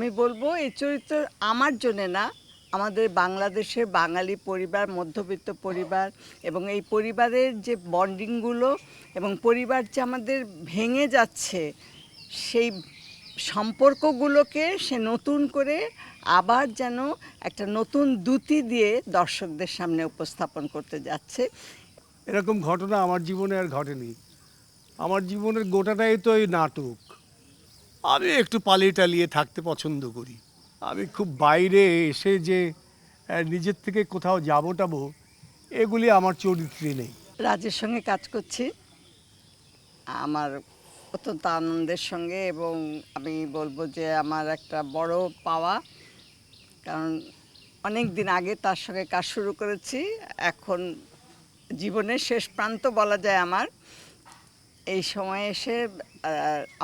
আমি বলবো এই চরিত্র আমার জন্যে না, আমাদের বাংলাদেশের বাঙালি পরিবার, মধ্যবিত্ত পরিবার এবং এই পরিবারের যে বন্ডিংগুলো এবং পরিবার যে আমাদের ভেঙে যাচ্ছে, সেই সম্পর্কগুলোকে সে নতুন করে আবার যেন একটা নতুন দ্যুতি দিয়ে দর্শকদের সামনে উপস্থাপন করতে যাচ্ছে। এরকম ঘটনা আমার জীবনে আর ঘটেনি। আমার জীবনের গোটাটাই তো এই নাটক। আমি একটু পালিয়ে টালিয়ে থাকতে পছন্দ করি। আমি খুব বাইরে এসে যে নিজের থেকে কোথাও যাবো টাবো, এগুলি আমার চরিত্রে নেই। রাজের সঙ্গে কাজ করছি আমার অত্যন্ত আনন্দের সঙ্গে, এবং আমি বলবো যে আমার একটা বড় পাওয়া, কারণ অনেক দিন আগে তার সঙ্গে কাজ শুরু করেছি। এখন জীবনের শেষ প্রান্ত বলা যায় আমার। এই সময়ে এসে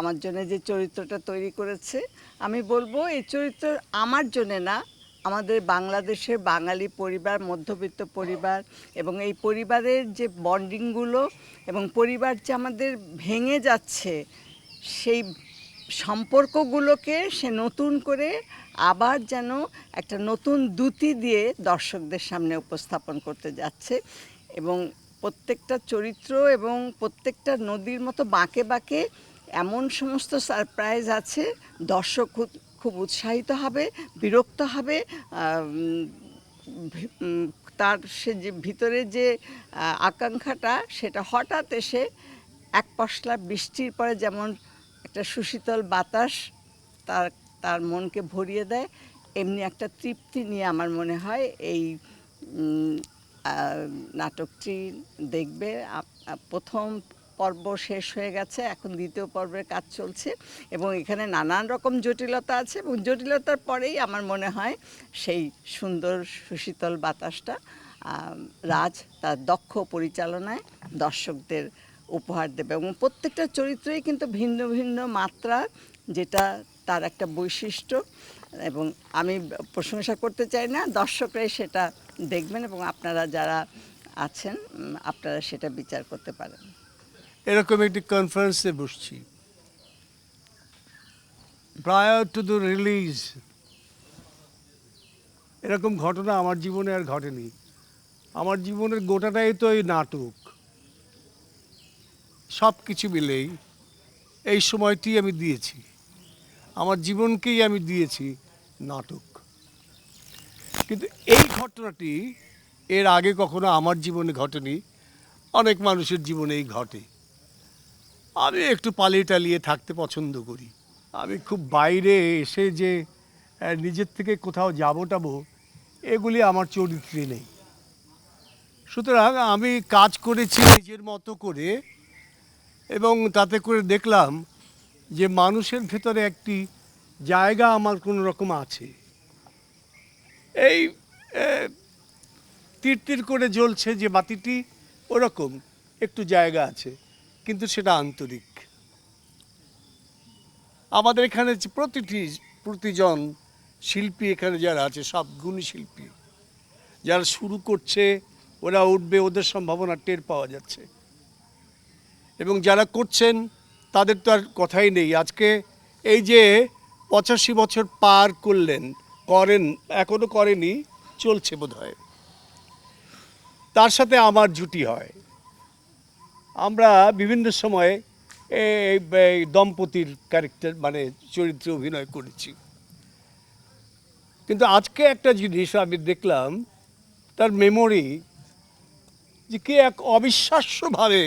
আমার জন্য যে চরিত্রটা তৈরি করেছে, আমি বলবো এই চরিত্র আমার জন্যে না, আমাদের বাংলাদেশের বাঙালি পরিবার, মধ্যবিত্ত পরিবার এবং এই পরিবারের যে বন্ডিংগুলো এবং পরিবার যে আমাদের ভেঙে যাচ্ছে, সেই সম্পর্কগুলোকে সে নতুন করে আবার যেন একটা নতুন দ্যুতি দিয়ে দর্শকদের সামনে উপস্থাপন করতে যাচ্ছে। এবং প্রত্যেকটা চরিত্র এবং প্রত্যেকটা নদীর মতো বাঁকে বাঁকে এমন সমস্ত সারপ্রাইজ আছে, দর্শক খুব উৎসাহিত হবে, বিরক্ত হবে, তার সে যে ভিতরে যে আকাঙ্ক্ষাটা, সেটা হঠাৎ এসে এক পশলা বৃষ্টির পরে যেমন একটা সুশীতল বাতাস তার তার মনকে ভরিয়ে দেয়, এমনি একটা তৃপ্তি নিয়ে আমার মনে হয় এই নাটকটি দেখবে। প্রথম পর্ব শেষ হয়ে গেছে, এখন দ্বিতীয় পর্বের কাজ চলছে এবং এখানে নানান রকম জটিলতা আছে, এবং জটিলতার পরেই আমার মনে হয় সেই সুন্দর সুশীতল বাতাসটা রাজ তার দক্ষ পরিচালনায় দর্শকদের উপহার দেবে। এবং প্রত্যেকটা চরিত্রই কিন্তু ভিন্ন ভিন্ন মাত্রা, যেটা তার একটা বৈশিষ্ট্য, এবং আমি প্রশংসা করতে চাই না, দর্শকরাই সেটা দেখবেন এবং আপনারা যারা আছেন আপনারা সেটা বিচার করতে পারেন। এরকম একটি কনফারেন্সে বসছি, প্রায়র টু দ্য রিলিজ। এরকম ঘটনা আমার জীবনে আর ঘটেনি। আমার জীবনের গোটাটাই তো এই নাটক। সব কিছু মিলেই এই সময়টি আমি দিয়েছি, আমার জীবনকেই আমি দিয়েছি নাটক। কিন্তু এই ঘটনাটি এর আগে কখনো আমার জীবনে ঘটেনি, অনেক মানুষের জীবনেই ঘটে। আমি একটু পালিয়ে টালিয়ে থাকতে পছন্দ করি। আমি খুব বাইরে এসে যে নিজের থেকে কোথাও যাবো টাবো, এগুলি আমার চরিত্রে নেই। সুতরাং আমি কাজ করেছি নিজের মতো করে, এবং তাতে করে দেখলাম যে মানুষের ভেতরে একটি জায়গা আমার কোনো রকম আছে। এই তীর তীর করে জ্বলছে যে বাতিটি, ওরকম একটু জায়গা আছে, কিন্তু সেটা আন্তরিক। আমাদের এখানে প্রতিজন শিল্পী এখানে যারা আছে, সব গুণী শিল্পী। যারা শুরু করছে ওরা উঠবে, ওদের সম্ভাবনা টের পাওয়া যাচ্ছে, এবং যারা করছেন তাদের তো আর কথাই নেই। আজকে এই যে 85 বছর পার করেন, এখনো করেনি, চলছে বোধহয়, তার সাথে আমার জুটি হয়। আমরা বিভিন্ন সময়ে এই দম্পতির ক্যারেক্টার মানে চরিত্রে অভিনয় করেছি। কিন্তু আজকে একটা জিনিস আমি দেখলাম, তার মেমোরি, যে কি এক অবিশ্বাস্যভাবে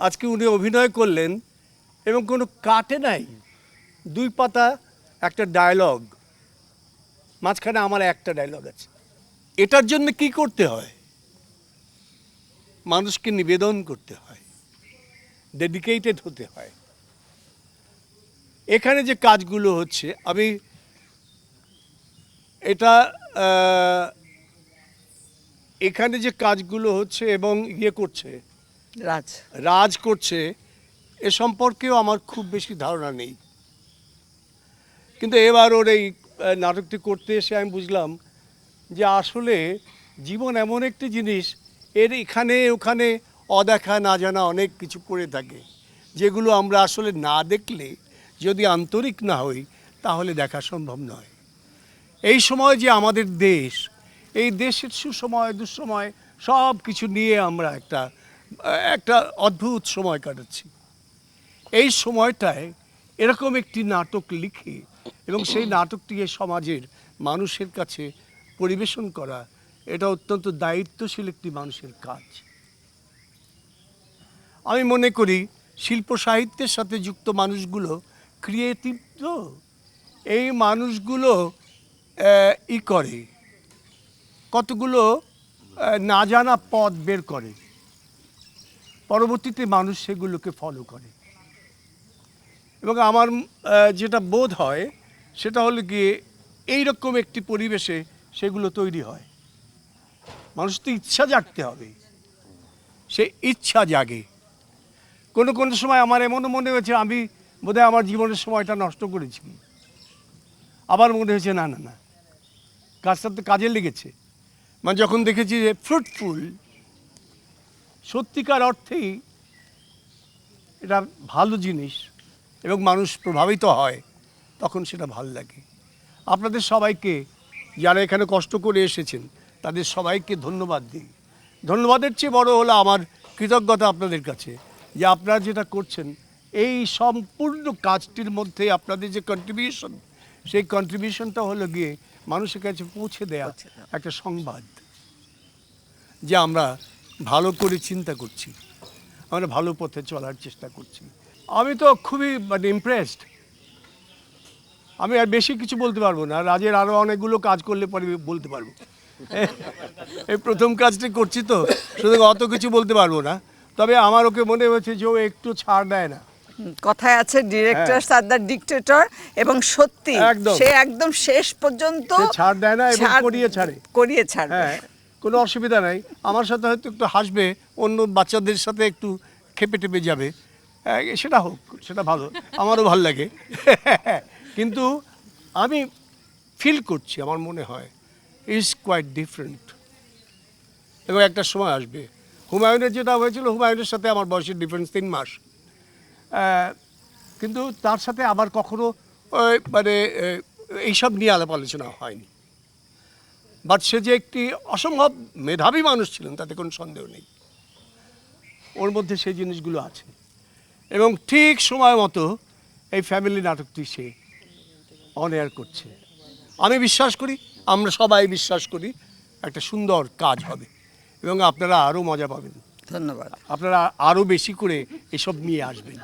আজকে উনি অভিনয় করলেন এবং কোনো কাটে নাই। 2 পাতা একটা ডায়লগ, মাঝখানে আমার একটা ডায়লগ আছে। এটার জন্য কি করতে হয়? মানুষকে নিবেদন করতে হয়, ডেডিকেটেড হতে হয়। এখানে যে কাজগুলো হচ্ছে, আমি এটা এখানে যে কাজগুলো হচ্ছে এবং করছে রাজ করছে, এ সম্পর্কেও আমার খুব বেশি ধারণা নেই। কিন্তু এবার ওর এই নাটকটি করতে এসে আমি বুঝলাম যে আসলে জীবন এমন একটি জিনিস, এর এখানে ওখানে অদেখা না জানা অনেক কিছু পড়ে থাকে, যেগুলো আমরা আসলে না দেখলে যদি আন্তরিক না হই তাহলে দেখা সম্ভব নয়। এই সময় যে আমাদের দেশ, এই দেশের সুসময় দুঃসময় সব কিছু নিয়ে আমরা একটা অদ্ভুত সময় কাটাচ্ছি। এই সময়টায় এরকম একটি নাটক লিখে এবং সেই নাটকটিকে সমাজের মানুষের কাছে পরিবেশন করা, এটা অত্যন্ত দায়িত্বশীল একটি মানুষের কাজ। আমি মনে করি শিল্প সাহিত্যের সাথে যুক্ত মানুষগুলো ক্রিয়েটিভ, তো এই মানুষগুলো করে কতগুলো না জানা পথ বের করে, পরবর্তীতে মানুষ সেগুলোকে ফলো করে। এবং আমার যেটা বোধ হয় সেটা হলো গিয়ে এইরকম একটি পরিবেশে সেগুলো তৈরি হয়। মানুষ তো ইচ্ছা জাগতে হবে, সে ইচ্ছা জাগে। কোনো কোনো সময় আমার এমনও মনে হয়েছে আমি বোধহয় আমার জীবনের সময়টা নষ্ট করেছি, আবার মনে হয়েছে না না না, কাজটা তো কাজে লেগেছে। মানে যখন দেখেছি যে ফ্রুটফুল, সত্যিকার অর্থেই এটা ভালো জিনিস এবং মানুষ প্রভাবিত হয়, তখন সেটা ভালো লাগে। আপনাদের সবাইকে, যারা এখানে কষ্ট করে এসেছেন, তাদের সবাইকে ধন্যবাদ দিই। ধন্যবাদের চেয়ে বড় হলো আমার কৃতজ্ঞতা আপনাদের কাছে, যে আপনারা যেটা করছেন এই সম্পূর্ণ কাজটির মধ্যে আপনাদের যে কন্ট্রিবিউশন, সেই কন্ট্রিবিউশনটা হলো গিয়ে মানুষের কাছে পৌঁছে দেয়া একটা সংবাদ যে আমরা ভালো করে চিন্তা করছি, আমরা ভালো পথে চলার চেষ্টা করছি। আমি তো খুবই ইমপ্রেসড। আমি আর বেশি কিছু বলতে পারবো না, রাজের আরও অনেকগুলো কাজ করলে পরে বলতে পারবো। এই প্রথম কাজটি করছি তো, সুতরাং অত কিছু বলতে পারবো না। তবে আমার ওকে মনে হয়েছে যে ও একটু ছাড় দেয় না। কথায় আছে ডিরেক্টরস আর দ্য ডিক্টেটর, এবং সত্যি একদম। সে একদম শেষ পর্যন্ত সে ছাড় দেয় না এবং করিয়ে ছাড়ে। হ্যাঁ, কোনো অসুবিধা নাই। আমার সাথে হয়তো একটু হাসবে, অন্য বাচ্চাদের সাথে একটু খেপে টেপে যাবে, সেটা হোক, সেটা ভালো, আমারও ভালো লাগে। কিন্তু আমি ফিল করছি, আমার মনে হয় ইজ কোয়াইট ডিফারেন্ট। এবং একটা সময় আসবে, হুমায়ুনের যেটা হয়েছিল, হুমায়ুনের সাথে আমার বয়সের ডিফারেন্স 3 মাস, কিন্তু তার সাথে আবার কখনো এইসব নিয়ে আলাপ আলোচনা হয়নি। বাট সে যে একটি অসম্ভব মেধাবী মানুষ ছিলেন তাতে কোনো সন্দেহ নেই, ওর মধ্যে সেই জিনিসগুলো আছে। এবং ঠিক সময় মতো এই ফ্যামিলি নাটকটি সে অন এয়ার করছে। আমি বিশ্বাস করি, আমরা সবাই বিশ্বাস করি, একটা সুন্দর কাজ হবে এবং আপনারা আরও মজা পাবেন। ধন্যবাদ। আপনারা আরও বেশি করে এসব নিয়ে আসবেন।